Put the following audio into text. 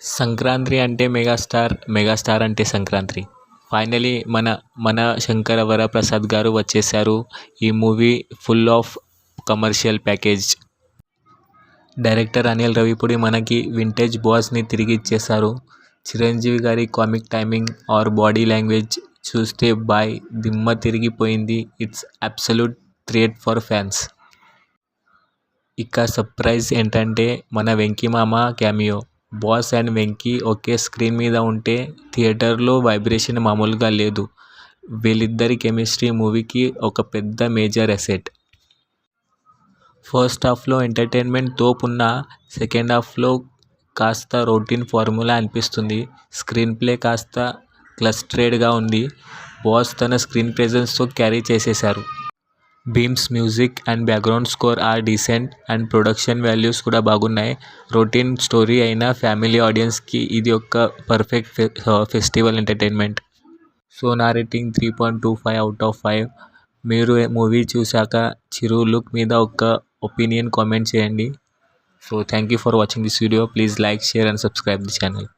సంక్రాంతి అంటే megastar, megastar అంటే Sankranti. Finally మన శంకర వరప్రసాద్ గారు వచ్చేసారు. ఈ movie full of commercial package. Director Anil Ravipudi మనకి వింటేజ్ బాస్ని తిరిగి ఇచ్చేశారు. చిరంజీవి గారి comic timing or body language చూస్తే బాయ్ దిమ్మ తిరిగిపోయింది. It's absolute thrill for fans. ఇక సర్ప్రైజ్ ఏంటంటే మన Venky Mama cameo. Boss and Venky ఒకే స్క్రీన్ మీద ఉంటే థియేటర్లో వైబ్రేషన్ మామూలుగా లేదు. వీళ్ళిద్దరి కెమిస్ట్రీ మూవీకి ఒక పెద్ద మేజర్ అసెట్. ఫస్ట్ హాఫ్లో ఎంటర్టైన్మెంట్ తోపున్నా సెకండ్ హాఫ్లో కాస్త రొటీన్ ఫార్ములా అనిపిస్తుంది. స్క్రీన్ ప్లే కాస్త క్లస్టర్డ్గా ఉంది. బాస్ తన స్క్రీన్ ప్రెజెన్స్తో క్యారీ చేసేశారు. Bheems music and background score are decent and production values కూడా బాగున్నాయి. రొటీన్ స్టోరీ అయినా ఫ్యామిలీ ఆడియన్స్కి ఇది ఒక పర్ఫెక్ట్ ఫెస్టివల్ ఎంటర్టైన్మెంట్. సో నా రేటింగ్ 3.25/5. మీరు మూవీ చూశాక చిరు లుక్ మీద ఒక ఒపీనియన్ కామెంట్ చేయండి. So thank you for watching this video. Please like, share and subscribe the channel.